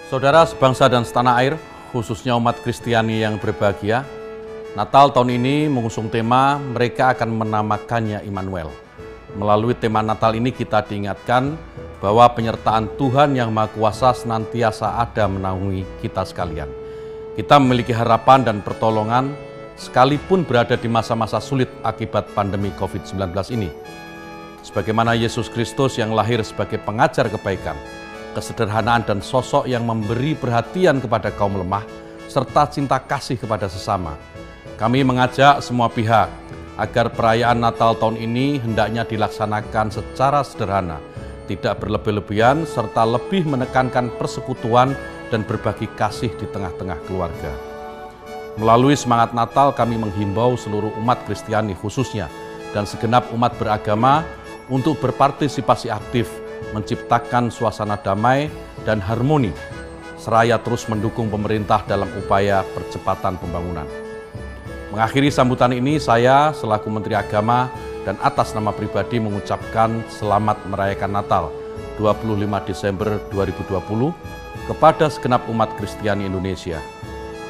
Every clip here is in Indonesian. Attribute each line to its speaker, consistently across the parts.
Speaker 1: Saudara sebangsa dan setanah air, khususnya umat Kristiani yang berbahagia, Natal tahun ini mengusung tema mereka akan menamakannya Immanuel. Melalui tema Natal ini kita diingatkan bahwa penyertaan Tuhan yang Maha Kuasa senantiasa ada menaungi kita sekalian. Kita memiliki harapan dan pertolongan sekalipun berada di masa-masa sulit akibat pandemi COVID-19 ini. Sebagaimana Yesus Kristus yang lahir sebagai pengajar kebaikan, kesederhanaan dan sosok yang memberi perhatian kepada kaum lemah, serta cinta kasih kepada sesama. Kami mengajak semua pihak agar perayaan Natal tahun ini hendaknya dilaksanakan secara sederhana, tidak berlebih-lebihan, serta lebih menekankan persekutuan dan berbagi kasih di tengah-tengah keluarga. Melalui semangat Natal, kami menghimbau seluruh umat Kristiani khususnya dan segenap umat beragama untuk berpartisipasi aktif, menciptakan suasana damai dan harmoni, seraya terus mendukung pemerintah dalam upaya percepatan pembangunan. Mengakhiri sambutan ini, saya selaku Menteri Agama dan atas nama pribadi mengucapkan selamat merayakan Natal 25 Desember 2020 kepada segenap umat Kristiani Indonesia.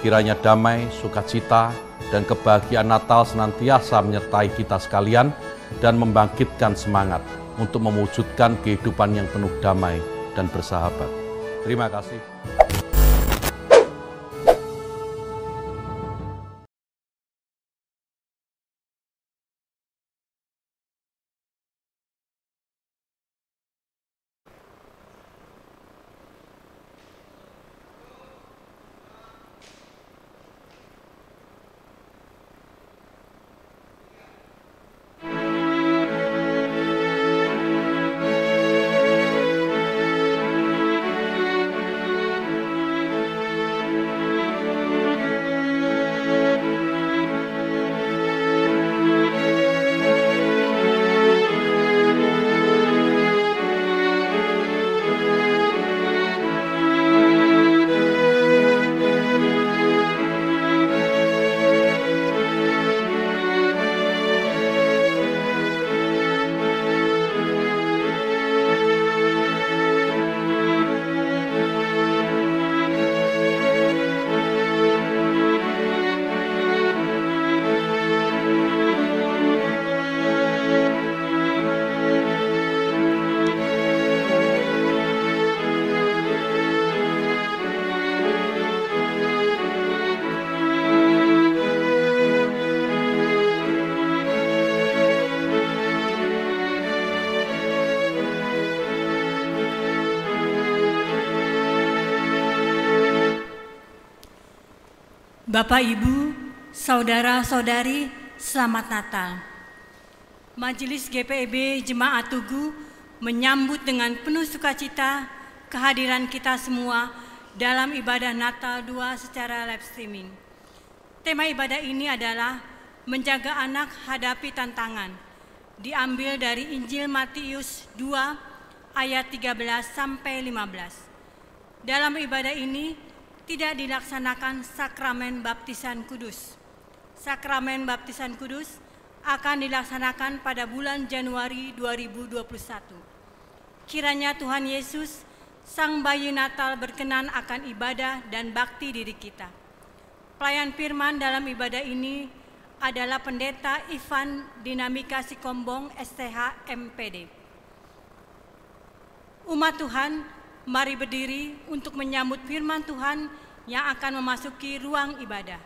Speaker 1: Kiranya damai, sukacita, dan kebahagiaan Natal senantiasa menyertai kita sekalian dan membangkitkan semangat untuk mewujudkan kehidupan yang penuh damai dan bersahabat. Terima kasih.
Speaker 2: Bapak, Ibu, Saudara-saudari, selamat Natal. Majelis GPIB Jemaat Tugu menyambut dengan penuh sukacita kehadiran kita semua dalam ibadah Natal 2 secara live streaming. Tema ibadah ini adalah menjaga anak hadapi tantangan, diambil dari Injil Matius 2 ayat 13 sampai 15. Dalam ibadah ini tidak dilaksanakan sakramen baptisan kudus. Sakramen baptisan kudus akan dilaksanakan pada bulan Januari 2021. Kiranya Tuhan Yesus, Sang Bayi Natal berkenan akan ibadah dan bakti diri kita. Pelayan firman dalam ibadah ini adalah Pendeta Ivan Dinamika Sikombong, STH, MPD. Umat Tuhan, mari berdiri untuk menyambut firman Tuhan yang akan memasuki ruang ibadah.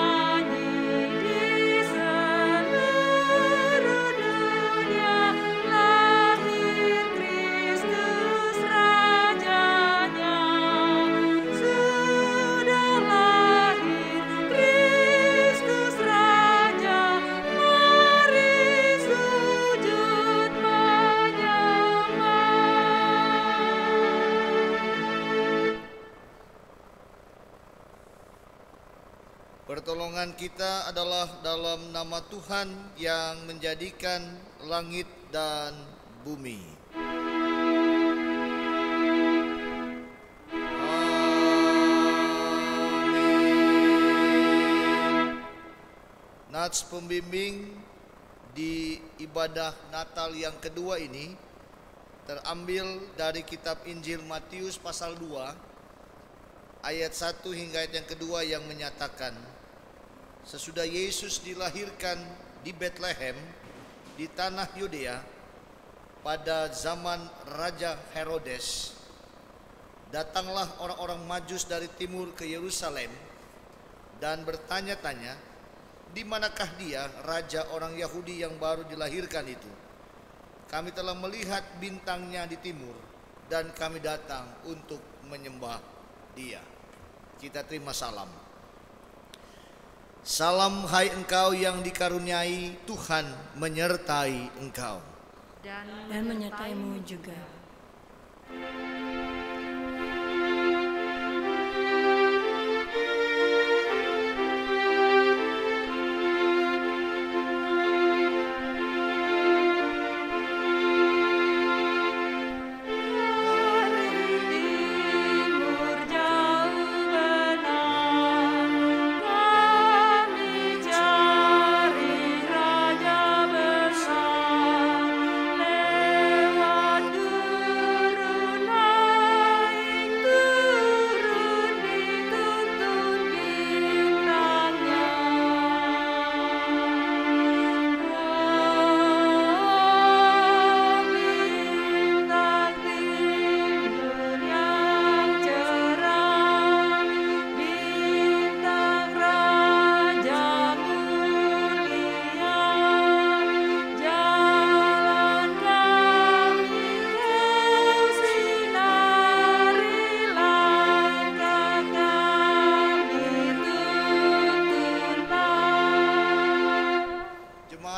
Speaker 3: Nyanyi di seluruh Pertolongan kita adalah dalam nama Tuhan yang menjadikan langit dan bumi. Amin. Nats pembimbing di ibadah Natal yang kedua ini terambil dari kitab Injil Matius pasal 2 ayat 1 hingga ayat yang kedua yang menyatakan, sesudah Yesus dilahirkan di Bethlehem di tanah Yudea pada zaman Raja Herodes, datanglah orang-orang Majus dari timur ke Yerusalem dan bertanya-tanya, di manakah dia, raja orang Yahudi yang baru dilahirkan itu? Kami telah melihat bintangnya di timur dan kami datang untuk menyembah dia. Kita terima salam. Salam hai engkau yang dikaruniai Tuhan menyertai engkau.
Speaker 2: Dan menyertaimu juga.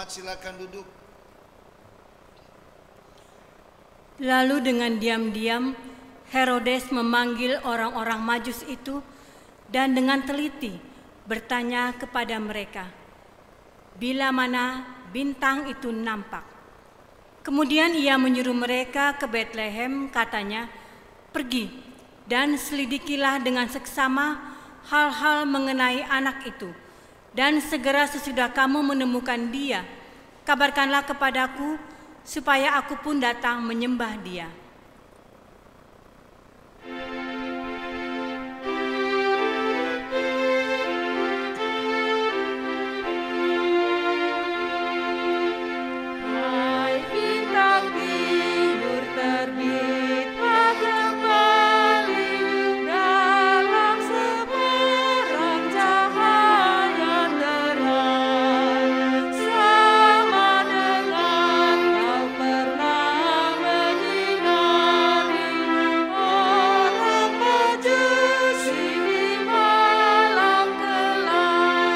Speaker 3: Silakan duduk.
Speaker 2: Lalu dengan diam-diam Herodes memanggil orang-orang Majus itu dan dengan teliti bertanya kepada mereka, bila mana bintang itu nampak. Kemudian ia menyuruh mereka ke Bethlehem, katanya, pergi dan selidikilah dengan seksama hal-hal mengenai anak itu. Dan segera sesudah kamu menemukan dia, kabarkanlah kepadaku supaya aku pun datang menyembah dia.
Speaker 4: Hai bintang timur terbit kembali dalam seberang cahaya terang, sama dengan kau pernah menyinari orang Majusi di malam kelam.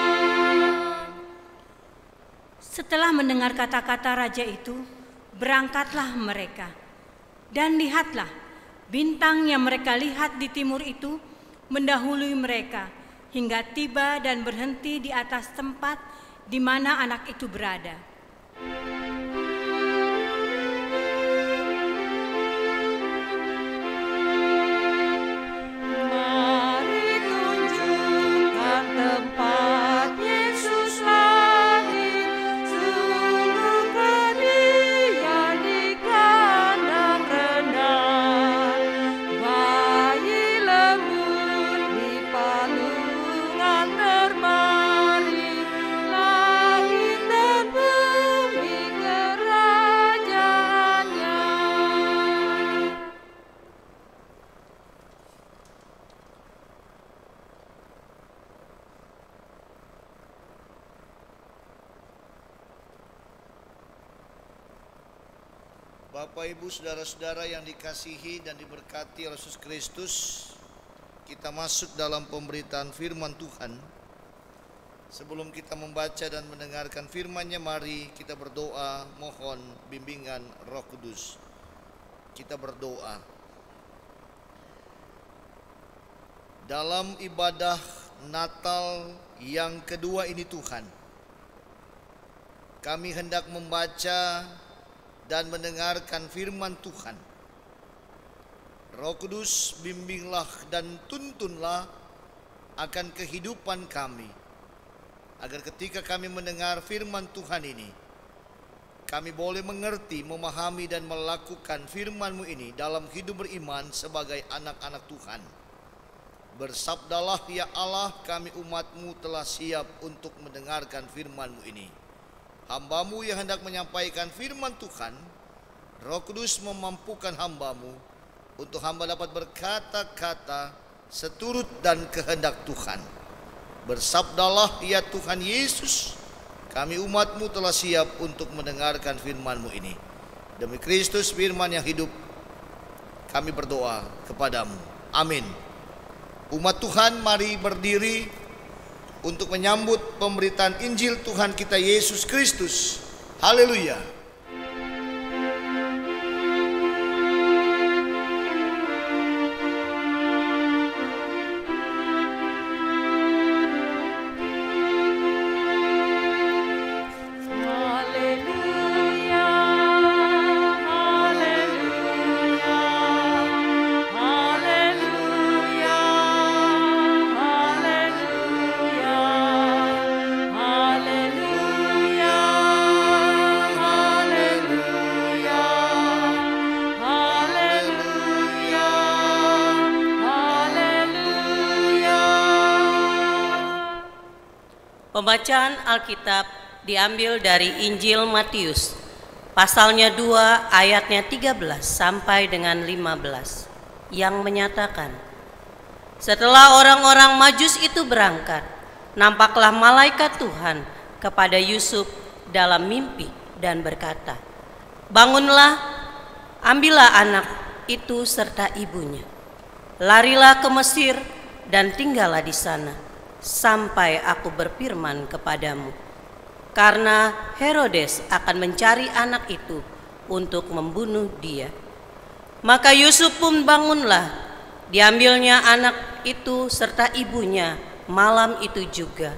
Speaker 2: Setelah mendengar kata-kata raja itu, berangkatlah mereka. Dan lihatlah, bintang yang mereka lihat di timur itu mendahului mereka hingga tiba dan berhenti di atas tempat di mana anak itu berada.
Speaker 4: Mari tunjukkan tempat Yesus lahir, sungguh dia di kandang rendah, bayi lembut di palungan terbaring, langit dan bumi kerajaannya.
Speaker 3: Bapak, Ibu, saudara-saudara yang dikasihi dan diberkati oleh Yesus Kristus, kita masuk dalam pemberitaan firman Tuhan. Sebelum kita membaca dan mendengarkan firman-Nya, mari kita berdoa mohon bimbingan Roh Kudus. Kita berdoa. Dalam ibadah Natal yang kedua ini Tuhan, kami hendak membaca dan mendengarkan firman Tuhan. Roh Kudus, bimbinglah dan tuntunlah akan kehidupan kami, agar ketika kami mendengar firman Tuhan ini, kami boleh mengerti, memahami dan melakukan firman-Mu ini dalam hidup beriman sebagai anak-anak Tuhan. Bersabdalah ya Allah, kami umat-Mu telah siap untuk mendengarkan firman-Mu ini. Hamba-Mu yang hendak menyampaikan firman Tuhan, Roh Kudus memampukan hamba-Mu untuk hamba dapat berkata-kata seturut dan kehendak Tuhan. Bersabdalah ya Tuhan Yesus, kami umat-Mu telah siap untuk mendengarkan firman-Mu ini. Demi Kristus firman yang hidup, kami berdoa kepadamu. Amin. Umat Tuhan, mari berdiri untuk menyambut pemberitaan Injil Tuhan kita Yesus Kristus. Haleluya.
Speaker 5: Pembacaan Alkitab diambil dari Injil Matius, pasalnya 2 ayatnya 13 sampai dengan 15, yang menyatakan, setelah orang-orang Majus itu berangkat, nampaklah malaikat Tuhan kepada Yusuf dalam mimpi dan berkata, bangunlah, ambillah anak itu serta ibunya, larilah ke Mesir dan tinggallah di sana, sampai aku berfirman kepadamu, karena Herodes akan mencari anak itu untuk membunuh dia. Maka Yusuf pun bangunlah, diambilnya anak itu serta ibunya malam itu juga,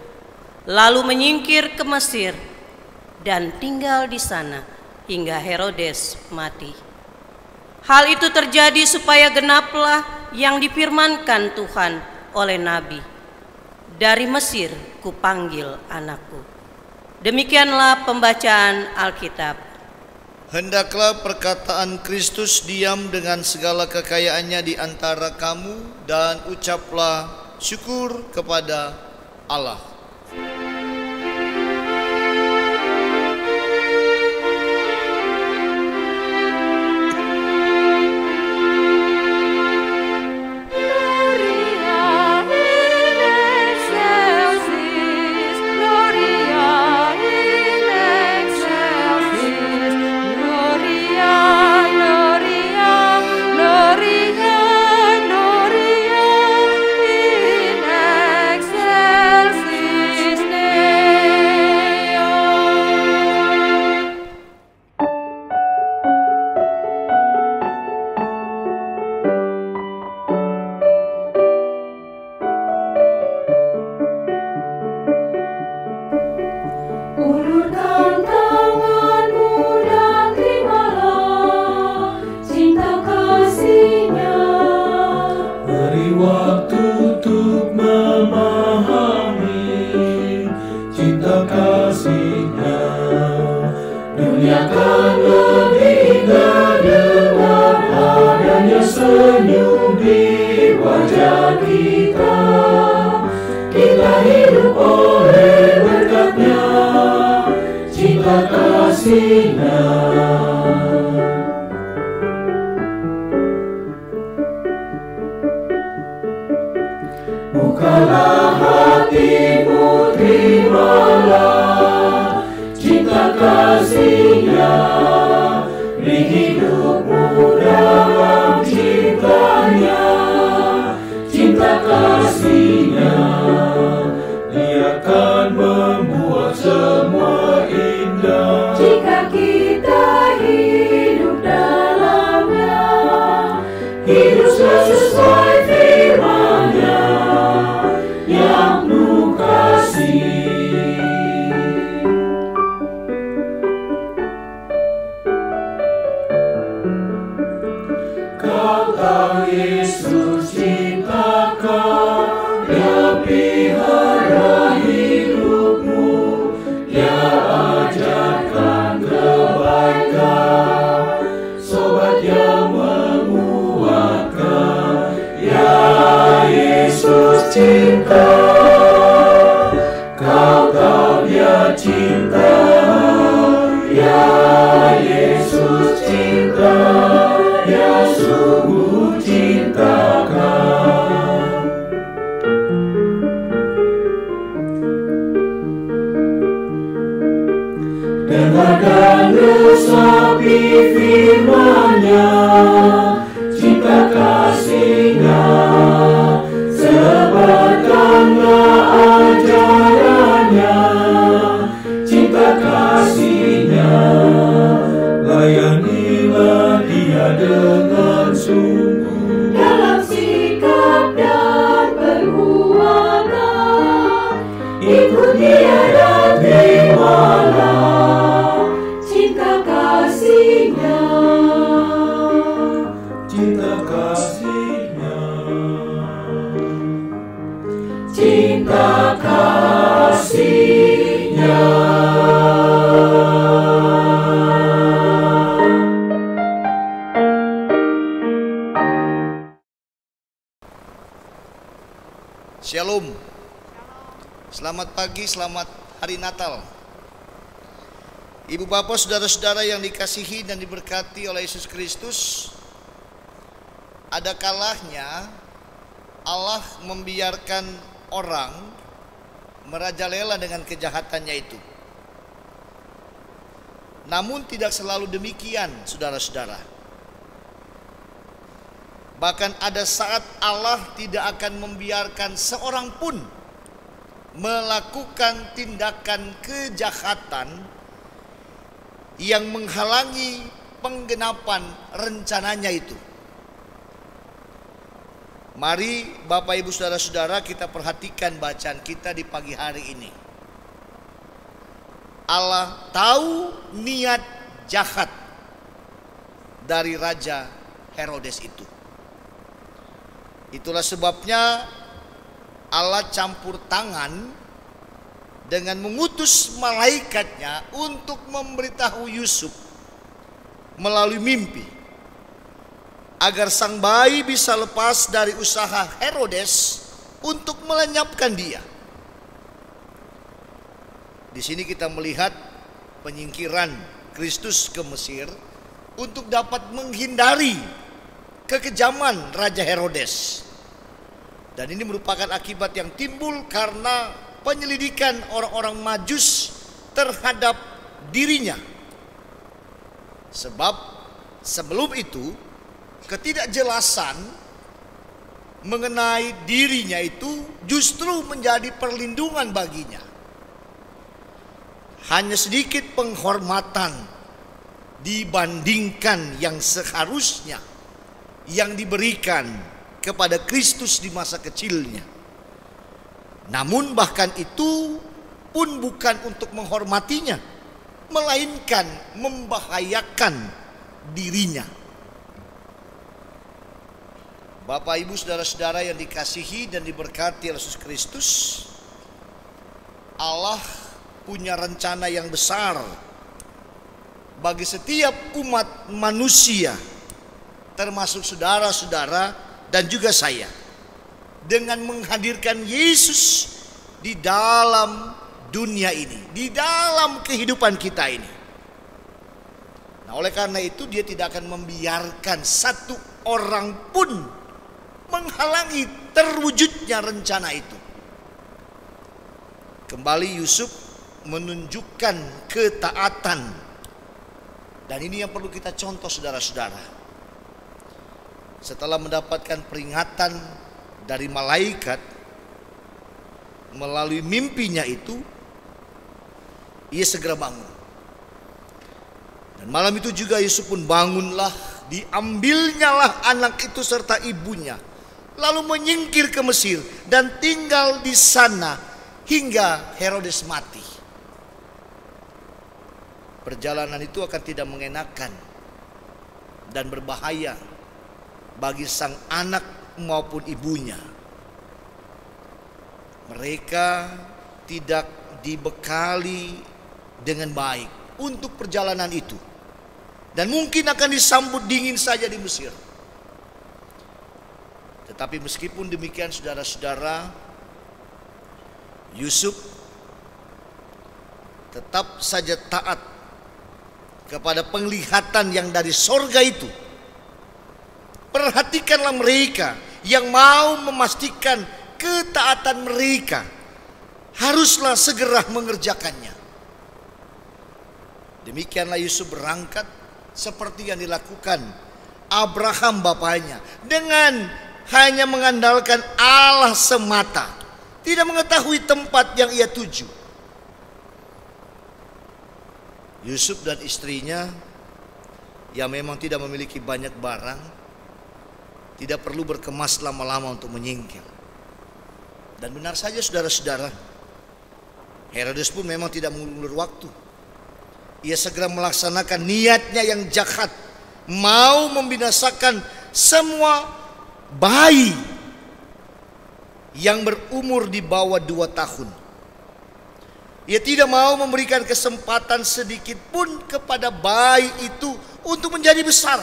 Speaker 5: lalu menyingkir ke Mesir dan tinggal di sana hingga Herodes mati. Hal itu terjadi supaya genaplah yang difirmankan Tuhan oleh nabi, dari Mesir kupanggil anakku. Demikianlah pembacaan Alkitab.
Speaker 3: Hendaklah perkataan Kristus diam dengan segala kekayaannya di antara kamu, dan ucaplah syukur kepada Allah.
Speaker 6: Bukalah hatimu, terimalah cinta kasih-Nya, beri hidupmu dalam cintanya, cinta kasih-Nya, Dia akan membuat semua indah. Jika kita hidup dalamnya, hiduplah sesuai firman-Nya yang cinta, ya Yesus cinta, ya sungguh cintakan. Dengarkan resapi firman-Nya, cinta kasih-Nya, sebarkanlah ajaran-Nya, cinta kasih-Nya, layanilah Dia dengan sungguh.
Speaker 4: Dalam sikap dan perbuatan, ikut Dia dan terimalah cinta kasih-Nya.
Speaker 6: Cinta kasih-Nya,
Speaker 4: Cinta kasih-Nya.
Speaker 3: Shalom. Selamat pagi, selamat hari Natal. Ibu bapak, saudara-saudara yang dikasihi dan diberkati oleh Yesus Kristus, ada kalanya Allah membiarkan orang merajalela dengan kejahatannya itu. Namun tidak selalu demikian, saudara-saudara. Bahkan ada saat Allah tidak akan membiarkan seorang pun melakukan tindakan kejahatan yang menghalangi penggenapan rencananya itu. Mari Bapak Ibu Saudara-saudara, kita perhatikan bacaan kita di pagi hari ini. Allah tahu niat jahat dari Raja Herodes itu. Itulah sebabnya Allah campur tangan dengan mengutus malaikatnya untuk memberitahu Yusuf melalui mimpi, agar sang bayi bisa lepas dari usaha Herodes untuk melenyapkan dia. Di sini kita melihat penyingkiran Kristus ke Mesir untuk dapat menghindari kekejaman Raja Herodes. Dan ini merupakan akibat yang timbul karena penyelidikan orang-orang Majus terhadap dirinya. Sebab sebelum itu ketidakjelasan mengenai dirinya itu justru menjadi perlindungan baginya. Hanya sedikit penghormatan dibandingkan yang seharusnya yang diberikan kepada Kristus di masa kecilnya. Namun bahkan itu pun bukan untuk menghormatinya, melainkan membahayakan dirinya. Bapak Ibu Saudara-saudara yang dikasihi dan diberkati Yesus Kristus, Allah punya rencana yang besar bagi setiap umat manusia, termasuk saudara-saudara dan juga saya, dengan menghadirkan Yesus di dalam dunia ini, di dalam kehidupan kita ini. Nah, oleh karena itu dia tidak akan membiarkan satu orang pun menghalangi terwujudnya rencana itu. Kembali Yusuf menunjukkan ketaatan, dan ini yang perlu kita contoh saudara-saudara. Setelah mendapatkan peringatan dari malaikat melalui mimpinya itu, ia segera bangun. Dan malam itu juga Yusuf pun bangunlah, diambilnyalah anak itu serta ibunya, lalu menyingkir ke Mesir dan tinggal di sana hingga Herodes mati. Perjalanan itu akan tidak mengenakan dan berbahaya bagi sang anak maupun ibunya. Mereka tidak dibekali dengan baik untuk perjalanan itu, dan mungkin akan disambut dingin saja di Mesir. Tetapi meskipun demikian saudara-saudara, Yusuf tetap saja taat kepada penglihatan yang dari sorga itu. Perhatikanlah mereka yang mau memastikan ketaatan mereka, haruslah segera mengerjakannya. Demikianlah Yusuf berangkat seperti yang dilakukan Abraham bapaknya, dengan hanya mengandalkan Allah semata, tidak mengetahui tempat yang ia tuju. Yusuf dan istrinya yang memang tidak memiliki banyak barang, tidak perlu berkemas lama-lama untuk menyingkir. Dan benar saja saudara-saudara, Herodes pun memang tidak mengulur waktu. Ia segera melaksanakan niatnya yang jahat, mau membinasakan semua bayi yang berumur di bawah 2 tahun. Ia tidak mau memberikan kesempatan sedikit pun kepada bayi itu untuk menjadi besar.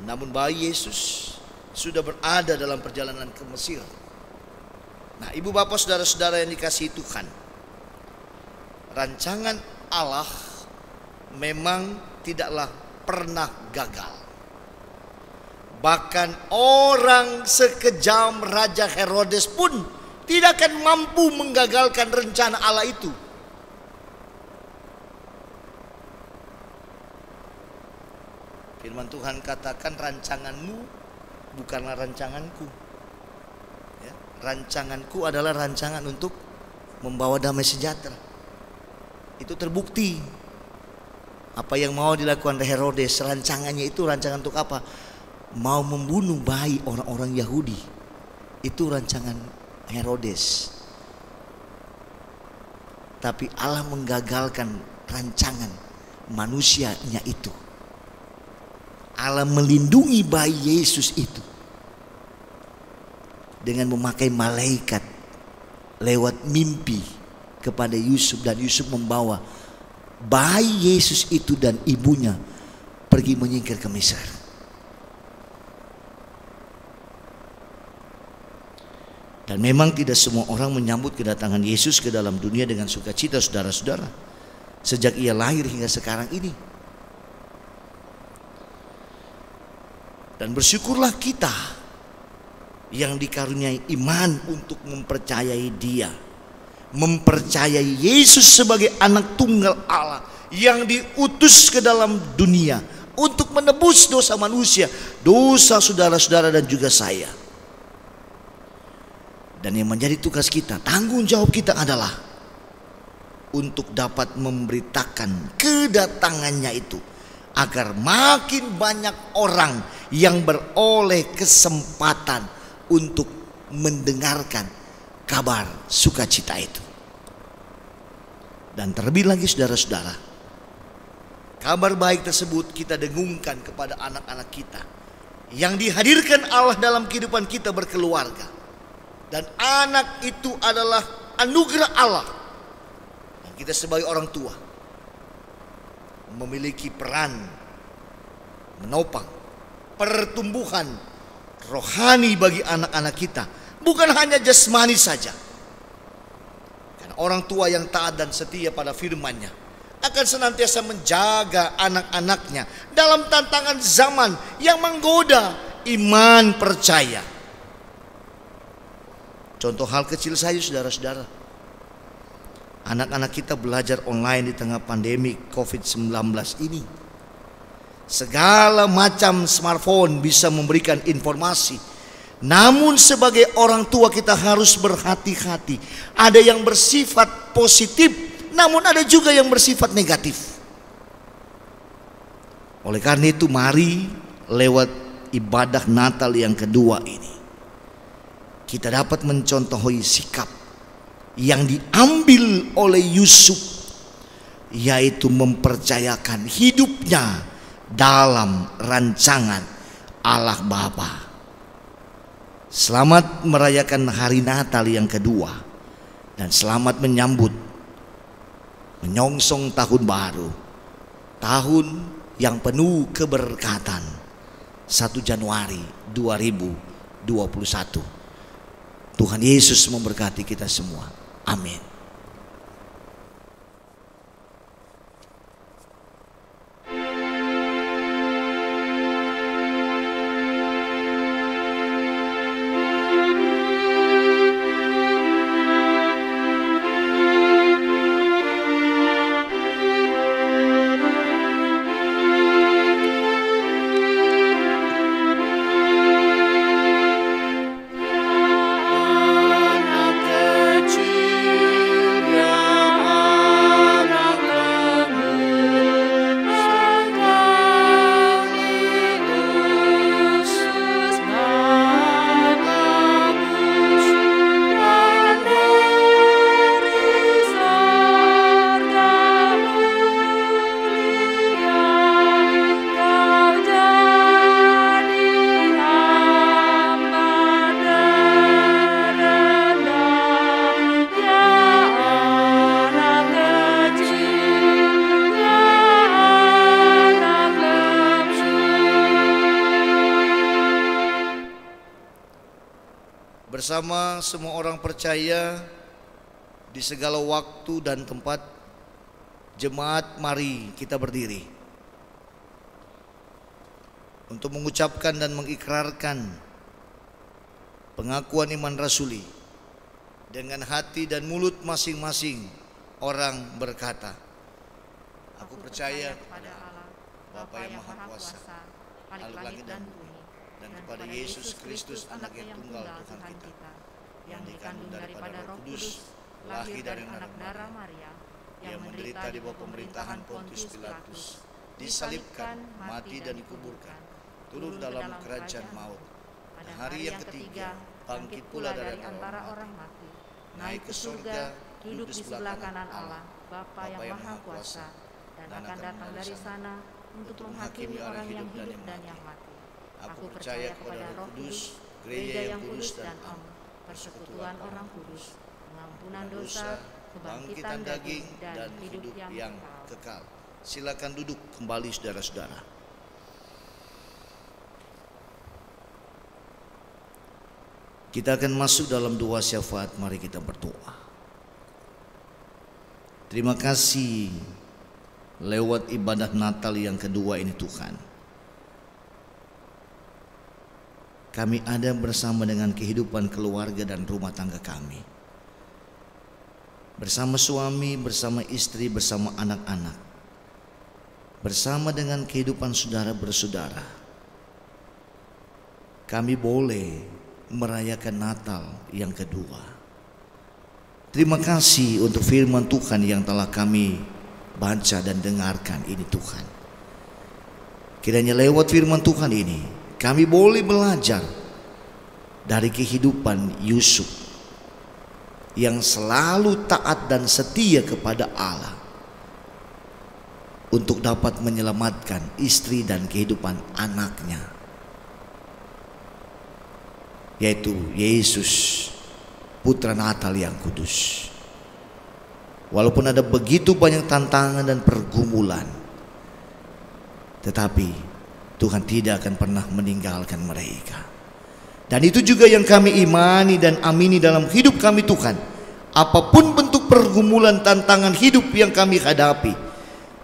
Speaker 3: Namun bayi Yesus sudah berada dalam perjalanan ke Mesir. Nah, ibu bapak saudara-saudara yang dikasihi Tuhan, rancangan Allah memang tidaklah pernah gagal. Bahkan orang sekejam Raja Herodes pun tidak akan mampu menggagalkan rencana Allah itu. Firman Tuhan katakan, rancanganmu bukanlah rancanganku. Ya, rancanganku adalah rancangan untuk membawa damai sejahtera. Itu terbukti. Apa yang mau dilakukan Herodes, rancangannya itu rancangan untuk apa? Mau membunuh bayi orang-orang Yahudi. Itu rancangan Herodes. Tapi Allah menggagalkan rancangan manusianya itu. Allah melindungi bayi Yesus itu dengan memakai malaikat lewat mimpi kepada Yusuf, dan Yusuf membawa bayi Yesus itu dan ibunya pergi menyingkir ke Mesir. Dan memang tidak semua orang menyambut kedatangan Yesus ke dalam dunia dengan sukacita, saudara-saudara, sejak ia lahir hingga sekarang ini. Dan bersyukurlah kita yang dikaruniai iman untuk mempercayai Dia, mempercayai Yesus sebagai anak tunggal Allah yang diutus ke dalam dunia untuk menebus dosa manusia, dosa saudara-saudara dan juga saya. Dan yang menjadi tugas kita, tanggung jawab kita adalah untuk dapat memberitakan kedatangannya itu, agar makin banyak orang yang beroleh kesempatan untuk mendengarkan kabar sukacita itu. Dan terlebih lagi saudara-saudara, kabar baik tersebut kita dengungkan kepada anak-anak kita yang dihadirkan Allah dalam kehidupan kita berkeluarga. Dan anak itu adalah anugerah Allah. Dan kita sebagai orang tua memiliki peran menopang pertumbuhan rohani bagi anak-anak kita, bukan hanya jasmani saja. Karena orang tua yang taat dan setia pada firman-Nya akan senantiasa menjaga anak-anaknya dalam tantangan zaman yang menggoda iman percaya. Contoh hal kecil saja saudara-saudara, anak-anak kita belajar online di tengah pandemi COVID-19 ini. Segala macam smartphone bisa memberikan informasi. Namun sebagai orang tua kita harus berhati-hati. Ada yang bersifat positif, namun ada juga yang bersifat negatif. Oleh karena itu mari lewat ibadah Natal yang kedua ini, kita dapat mencontohi sikap yang diambil oleh Yusuf, yaitu mempercayakan hidupnya dalam rancangan Allah Bapa. Selamat merayakan hari Natal yang kedua, dan selamat menyambut menyongsong tahun baru, tahun yang penuh keberkatan, 1 Januari 2021. Tuhan Yesus memberkati kita semua. Amin. bersama semua orang percaya di segala waktu dan tempat, jemaat mari kita berdiri untuk mengucapkan dan mengikrarkan pengakuan iman rasuli. Dengan hati dan mulut masing-masing orang berkata, aku percaya kepada Allah, Bapa yang Maha Kuasa, Khalik langit dan bumi, dan kepada Yesus Kristus, anak yang tunggal Tuhan kita, yang dikandung daripada Roh Kudus, lahir dari anak darah Maria, yang menderita di bawah pemerintahan Pontius Pilatus, disalibkan, mati dan dikuburkan, turun dalam kerajaan maut. Pada hari yang ketiga, bangkit pula dari antara orang mati, naik ke surga, duduk di sebelah kanan Allah, Bapa yang Maha Kuasa, dan akan datang dari sana untuk menghakimi orang yang hidup dan yang mati. Aku percaya kepada Roh Kudus, gereja yang kudus dan am, persekutuan orang kudus, pengampunan dosa, kebangkitan daging, dan hidup yang kekal. Silakan duduk kembali saudara-saudara. Kita akan masuk dalam doa syafaat. Mari kita berdoa. Terima kasih lewat ibadah Natal yang kedua ini Tuhan, kami ada bersama dengan kehidupan keluarga dan rumah tangga kami, bersama suami, bersama istri, bersama anak-anak, bersama dengan kehidupan saudara bersaudara. Kami boleh merayakan Natal yang kedua. Terima kasih untuk firman Tuhan yang telah kami baca dan dengarkan ini Tuhan. Kiranya lewat firman Tuhan ini kami boleh belajar dari kehidupan Yusuf yang selalu taat dan setia kepada Allah untuk dapat menyelamatkan istri dan kehidupan anaknya, yaitu Yesus, Putra Natal yang kudus. Walaupun ada begitu banyak tantangan dan pergumulan, tetapi Tuhan tidak akan pernah meninggalkan mereka. Dan itu juga yang kami imani dan amini dalam hidup kami Tuhan. Apapun bentuk pergumulan tantangan hidup yang kami hadapi,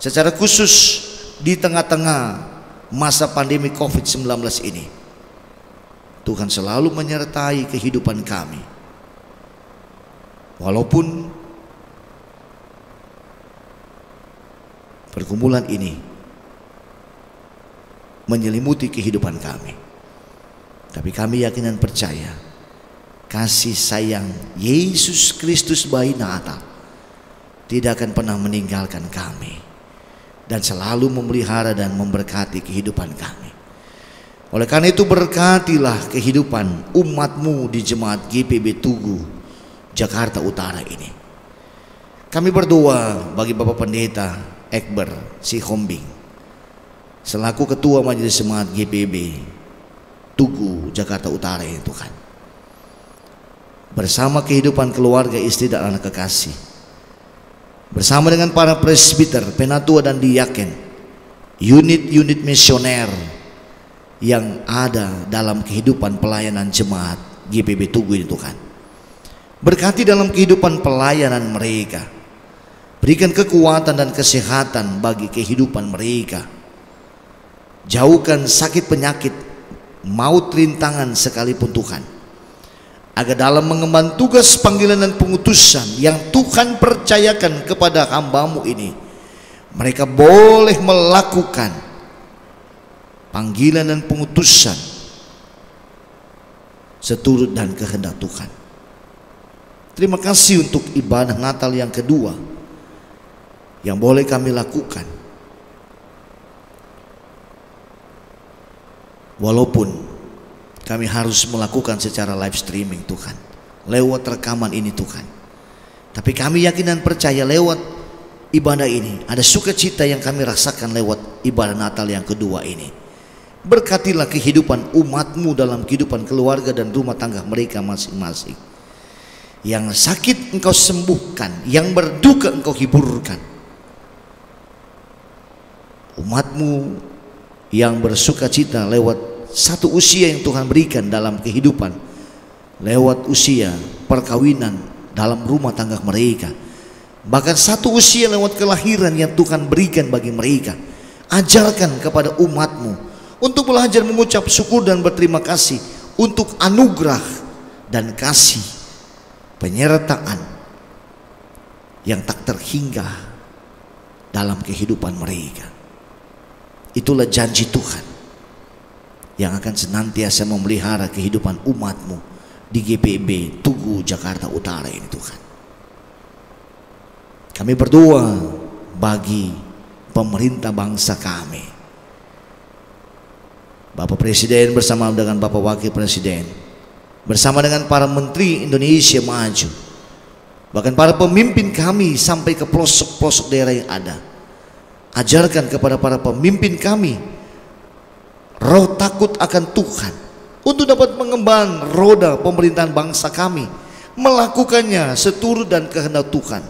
Speaker 3: secara khusus di tengah-tengah masa pandemi COVID-19 ini, Tuhan selalu menyertai kehidupan kami. Walaupun pergumulan ini menyelimuti kehidupan kami, tapi kami yakin dan percaya kasih sayang Yesus Kristus bayi Natal tidak akan pernah meninggalkan kami dan selalu memelihara dan memberkati kehidupan kami. Oleh karena itu berkatilah kehidupan umatmu di Jemaat GPB Tugu Jakarta Utara ini. Kami berdoa bagi Bapak Pendeta Ekber Sihombing selaku Ketua Majelis Jemaat GPB Tugu Jakarta Utara ini Tuhan, bersama kehidupan keluarga, istri dan anak kekasih, bersama dengan para presbiter, penatua dan diaken, unit-unit misioner yang ada dalam kehidupan pelayanan Jemaat GPB Tugu ini Tuhan. Berkati dalam kehidupan pelayanan mereka, berikan kekuatan dan kesehatan bagi kehidupan mereka, jauhkan sakit penyakit, maut rintangan sekalipun Tuhan, agar dalam mengemban tugas panggilan dan pengutusan yang Tuhan percayakan kepada hamba-Mu ini, mereka boleh melakukan panggilan dan pengutusan seturut dan kehendak Tuhan. Terima kasih untuk ibadah Natal yang kedua yang boleh kami lakukan. Walaupun kami harus melakukan secara live streaming Tuhan, lewat rekaman ini Tuhan, tapi kami yakin dan percaya lewat ibadah ini ada sukacita yang kami rasakan lewat ibadah Natal yang kedua ini. Berkatilah kehidupan umat-Mu dalam kehidupan keluarga dan rumah tangga mereka masing-masing. Yang sakit Engkau sembuhkan, yang berduka Engkau hiburkan. Umat-Mu yang bersuka cita lewat satu usia yang Tuhan berikan dalam kehidupan lewat usia perkawinan dalam rumah tangga mereka, bahkan satu usia lewat kelahiran yang Tuhan berikan bagi mereka. Ajarkan kepada umat-Mu untuk belajar mengucap syukur dan berterima kasih untuk anugerah dan kasih penyertaan yang tak terhingga dalam kehidupan mereka. Itulah janji Tuhan yang akan senantiasa memelihara kehidupan umat-Mu di GPIB Tugu Jakarta Utara ini, Tuhan. Kami berdoa bagi pemerintah bangsa kami, Bapak Presiden bersama dengan Bapak Wakil Presiden, bersama dengan para Menteri Indonesia Maju, bahkan para pemimpin kami sampai ke pelosok-pelosok daerah yang ada. Ajarkan kepada para pemimpin kami roh takut akan Tuhan untuk dapat mengemban roda pemerintahan bangsa kami, melakukannya seturut dan kehendak Tuhan.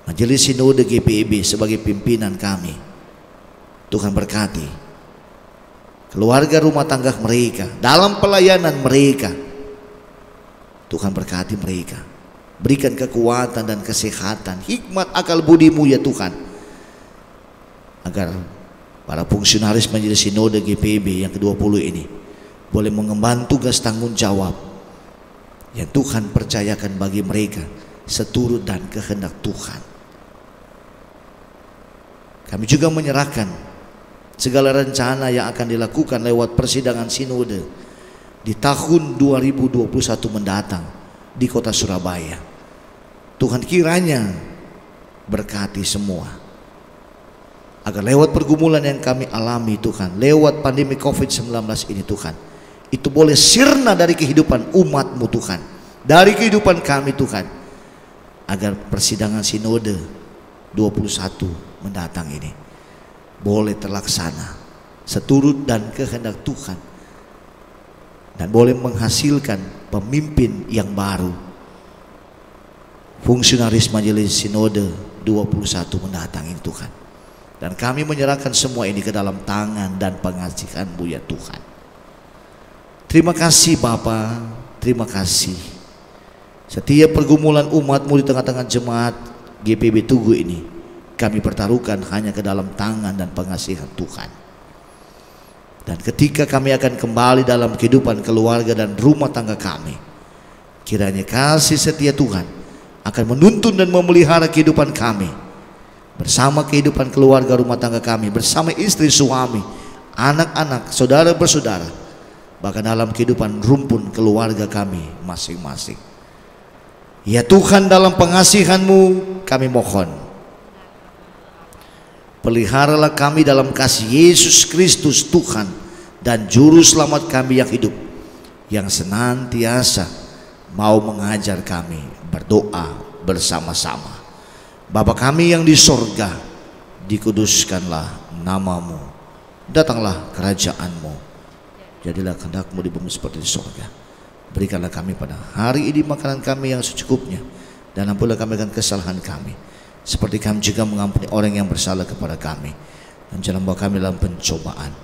Speaker 3: Majelis Sinode GPIB sebagai pimpinan kami, Tuhan berkati keluarga rumah tangga mereka dalam pelayanan mereka. Tuhan berkati mereka, berikan kekuatan dan kesehatan, hikmat akal budi-Mu ya Tuhan, agar para fungsionaris Majelis Sinode GPIB yang ke-20 ini boleh mengemban tugas tanggung jawab yang Tuhan percayakan bagi mereka seturut dan kehendak Tuhan. Kami juga menyerahkan segala rencana yang akan dilakukan lewat persidangan sinode di tahun 2021 mendatang di kota Surabaya. Tuhan kiranya berkati semua, agar lewat pergumulan yang kami alami Tuhan, lewat pandemi COVID-19 ini Tuhan, itu boleh sirna dari kehidupan umat-Mu Tuhan, dari kehidupan kami Tuhan, agar persidangan sinode 21 mendatang ini boleh terlaksana seturut dan kehendak Tuhan, dan boleh menghasilkan pemimpin yang baru, fungsionaris Majelis Sinode 21 mendatang ini Tuhan. Dan kami menyerahkan semua ini ke dalam tangan dan pengasihan-Mu ya Tuhan. Terima kasih Bapa, terima kasih. Setiap pergumulan umat-Mu di tengah-tengah jemaat GPIB Tugu ini kami pertaruhkan hanya ke dalam tangan dan pengasihan Tuhan. Dan ketika kami akan kembali dalam kehidupan keluarga dan rumah tangga kami, kiranya kasih setia Tuhan akan menuntun dan memelihara kehidupan kami, bersama kehidupan keluarga rumah tangga kami, bersama istri suami, anak-anak, saudara bersaudara, bahkan dalam kehidupan rumpun keluarga kami masing-masing. Ya Tuhan, dalam pengasihan-Mu kami mohon, peliharalah kami dalam kasih Yesus Kristus Tuhan dan Juru Selamat kami yang hidup, yang senantiasa mau mengajar kami berdoa bersama-sama. Bapa kami yang di sorga, dikuduskanlah nama-Mu, datanglah kerajaan-Mu, jadilah kehendak-Mu di bumi seperti di sorga. Berikanlah kami pada hari ini makanan kami yang secukupnya, dan ampunilah kami akan kesalahan kami, seperti kami juga mengampuni orang yang bersalah kepada kami. Dan jangan bawa kami dalam pencobaan,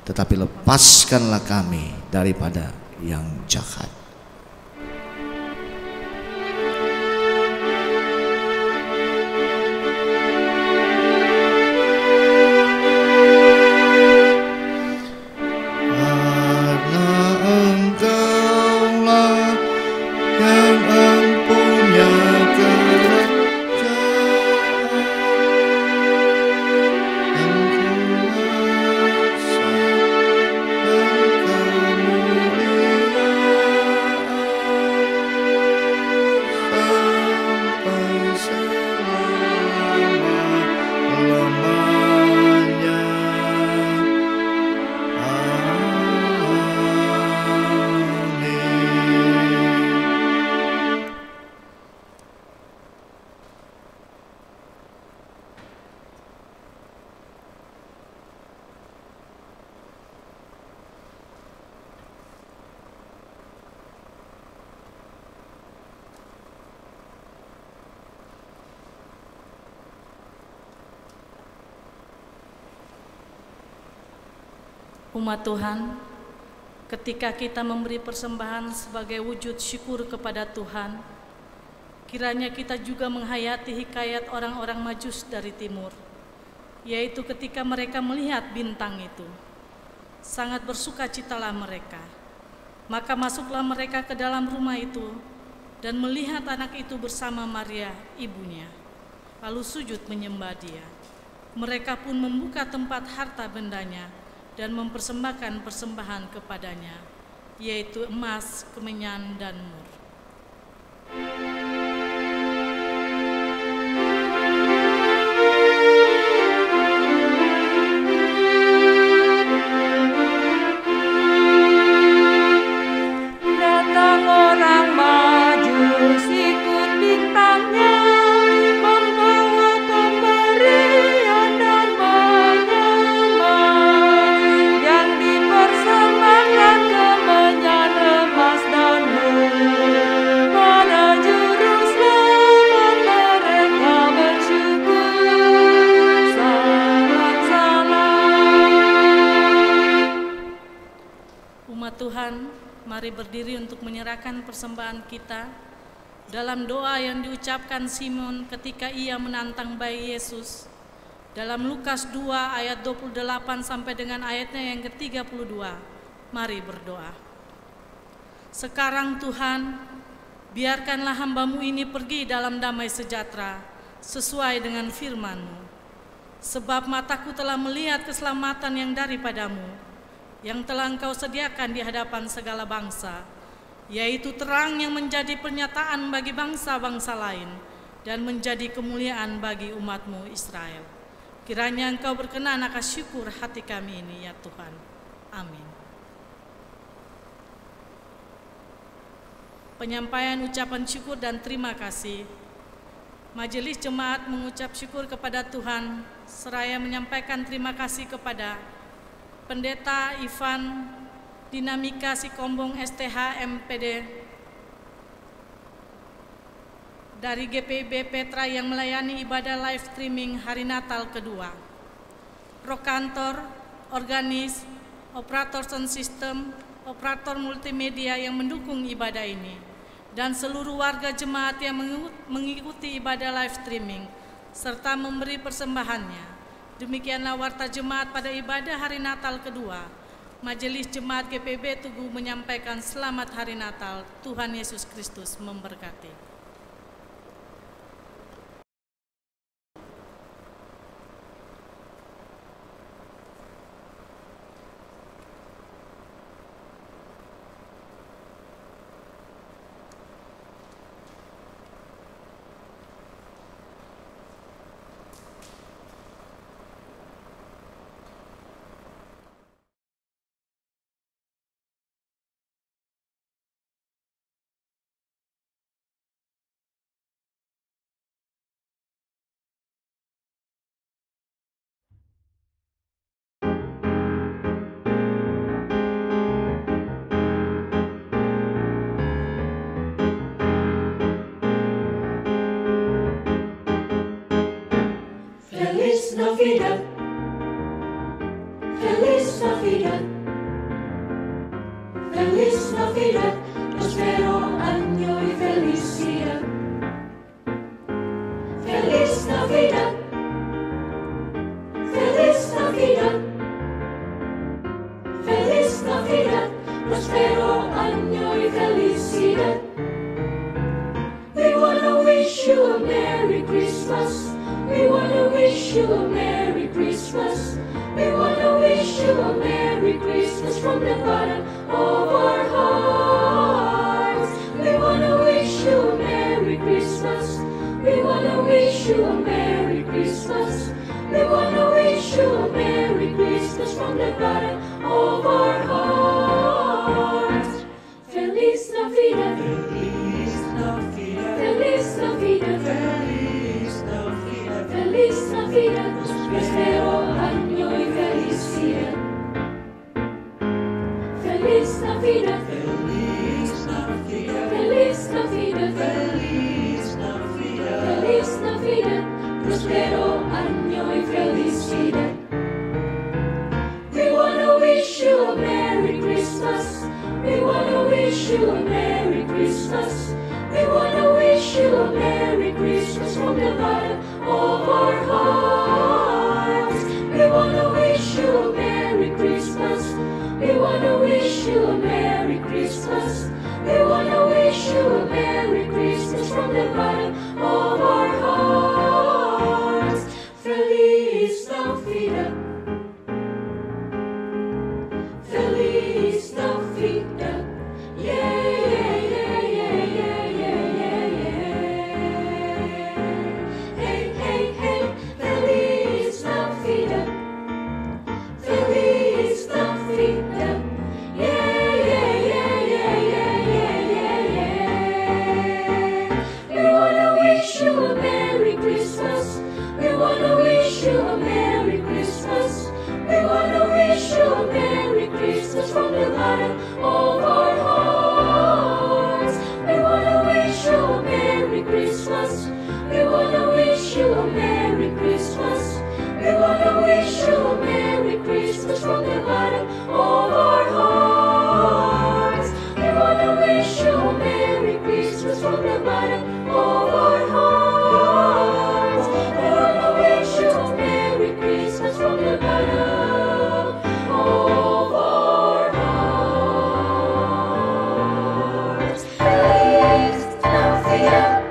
Speaker 3: tetapi lepaskanlah kami daripada yang jahat.
Speaker 7: Umat Tuhan, ketika kita memberi persembahan sebagai wujud syukur kepada Tuhan, kiranya kita juga menghayati hikayat orang-orang Majus dari timur, yaitu ketika mereka melihat bintang itu, sangat bersukacitalah mereka. Maka masuklah mereka ke dalam rumah itu dan melihat anak itu bersama Maria, ibunya, lalu sujud menyembah dia. Mereka pun membuka tempat harta bendanya dan mempersembahkan persembahan kepadanya, yaitu emas, kemenyan, dan mur.
Speaker 4: Datang orang Majus ikut bintangnya, membawa pemberian dan menyembah, yang dipersembahkan kemenyan, emas, dan mur. Para juru selamat mereka bersyukur, salam salam.
Speaker 7: Umat Tuhan, mari berdiri untuk menyerahkan persembahan kita dalam doa yang diucapkan Simon ketika ia menantang bayi Yesus dalam Lukas 2 ayat 28 sampai dengan ayatnya yang ke-32. Mari berdoa. Sekarang Tuhan, biarkanlah hamba-Mu ini pergi dalam damai sejahtera sesuai dengan firman-Mu. Sebab mataku telah melihat keselamatan yang daripada-Mu, yang telah Engkau sediakan di hadapan segala bangsa, yaitu terang yang menjadi pernyataan bagi bangsa-bangsa lain dan menjadi kemuliaan bagi umat-Mu Israel. Kiranya Engkau berkenan akan syukur hati kami ini, ya Tuhan. Amin. Penyampaian ucapan syukur dan terima kasih. Majelis Jemaat mengucap syukur kepada Tuhan seraya menyampaikan terima kasih kepada Pendeta Ivan Dinamika Sikombong STH MPD dari GPIB Petra yang melayani ibadah live streaming hari Natal kedua. Prokantor, organis, operator sound system, operator multimedia yang mendukung ibadah ini, dan seluruh warga jemaat yang mengikuti ibadah live streaming serta memberi persembahannya. Demikianlah warta jemaat pada ibadah hari Natal kedua. Majelis Jemaat GPIB Tugu menyampaikan selamat hari Natal. Tuhan Yesus Kristus memberkati.
Speaker 4: Feliz Navidad, Feliz Navidad, Feliz Navidad, prospero año y felicidad. Feliz Navidad, Feliz Navidad, Feliz Navidad, prospero año y felicidad. We wanna wish you a Merry Christmas. We wanna wish you a Merry Christmas. We wanna wish you a Merry Christmas from the bottom of our hearts. We wanna wish you a Merry Christmas. We wanna wish you a Merry Christmas. We wanna wish you a Merry Christmas from the bottom of our hearts. Feliz Navidad, Feliz Navidad, Feliz Navidad, Feliz Navidad, Feliz Navidad, prospero año y felicidad. Feliz Navidad, Feliz Navidad, Feliz Navidad, Feliz Navidad, Feliz Navidad, prospero año y felicidad. We wanna from the bottom of our hearts. We wanna wish you a Merry Christmas. We wanna wish you a Merry Christmas. We wanna wish you a Merry Christmas from the bottom of our hearts. Feliz Navidad. Feliz Navidad. Yeah, yeah, yeah, yeah, yeah, yeah, yeah. Hey, hey, hey. Feliz Navidad. Feliz Navidad. Yeah, yeah, yeah, yeah, yeah, yeah, yeah. We wanna wish you a Merry Christmas. We wanna wish you a Merry Christmas. We wanna wish you a Merry Christmas from the bottom of our hearts. We wanna wish you a Merry Christmas. We wanna wish you a Merry Christmas. We wanna wish you a Merry Christmas from the bottom of our hearts. We wanna wish you a Merry Christmas from the bottom of our hearts. We wanna wish you a Merry Christmas from the bottom of our hearts. Feliz Navidad.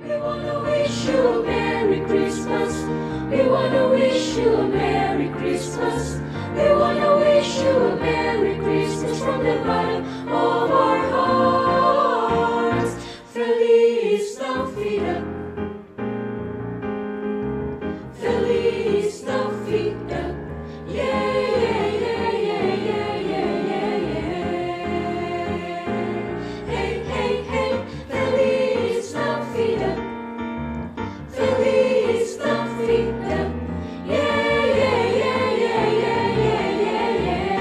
Speaker 4: We wanna wish you a Merry Christmas. We wanna wish you a Merry Christmas. We wanna wish you a Merry Christmas from the bottom of our hearts. Feliz Navidad. Feliz Navidad. Yeah, yeah, yeah, yeah, yeah, yeah, yeah. Hey, hey, hey. Feliz Navidad. Feliz Navidad. Yeah, yeah, yeah, yeah, yeah, yeah, yeah.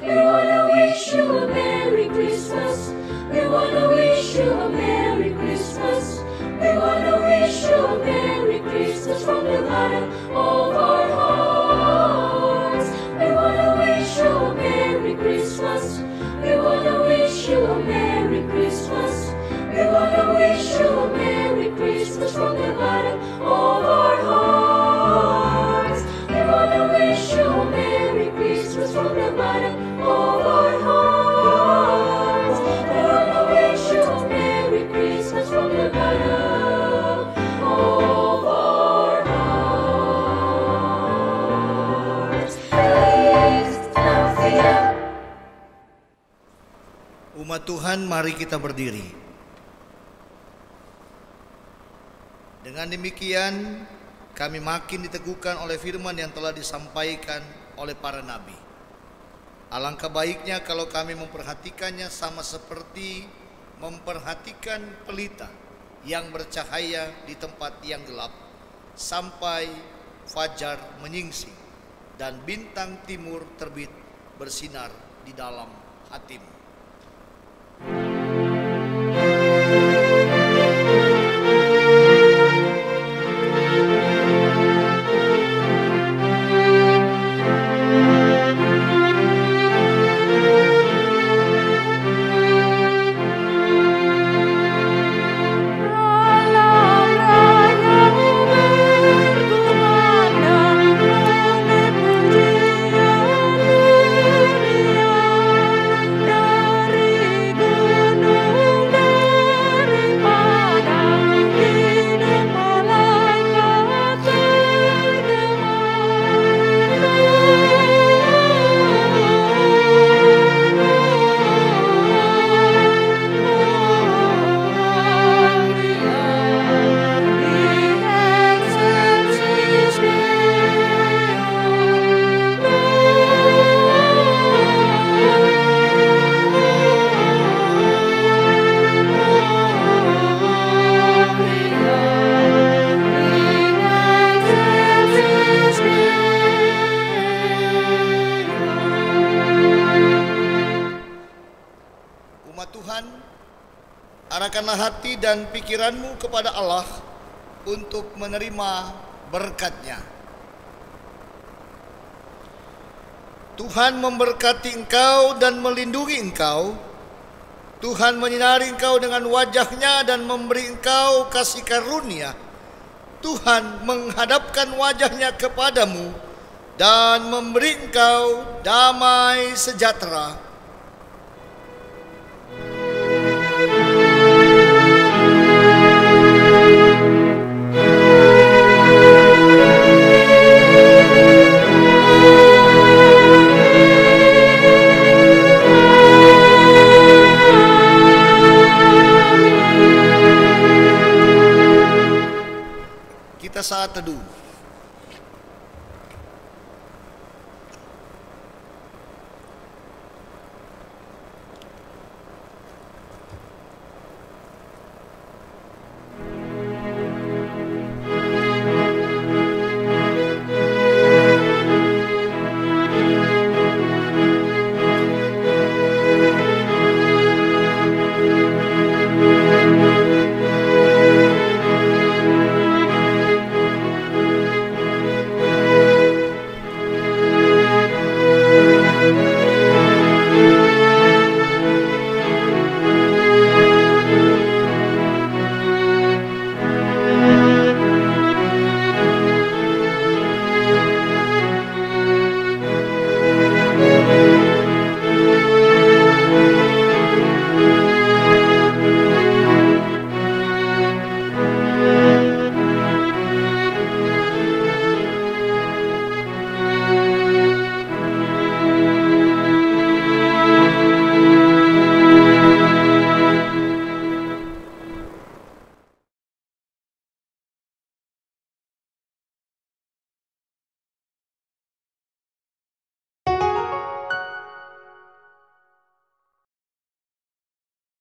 Speaker 4: We wanna wish you a Merry Christmas. We wanna wish you a Merry Christmas. We wanna wish you a Merry Christmas from the bottom of our hearts. We wanna wish you a Merry Christmas. We wanna wish you a Merry Christmas. We wanna wish you a Merry Christmas from the bottom of our hearts. We wanna wish you a Merry Christmas from the bottom of our hearts. We wanna wish you a Merry Christmas from the bottom of our hearts. Feliz Navidad.
Speaker 3: Umat Tuhan, mari kita berdiri. Dengan demikian, kami makin diteguhkan oleh firman yang telah disampaikan oleh para nabi. Alangkah baiknya kalau kami memperhatikannya sama seperti memperhatikan pelita yang bercahaya di tempat yang gelap sampai fajar menyingsing dan bintang timur terbit bersinar di dalam hatimu. Arahkanlah hati dan pikiranmu kepada Allah untuk menerima berkat-Nya. Tuhan memberkati engkau dan melindungi engkau. Tuhan menyinari engkau dengan wajah-Nya dan memberi engkau kasih karunia. Tuhan menghadapkan wajah-Nya kepadamu dan memberi engkau damai sejahtera. Kita saat teduh.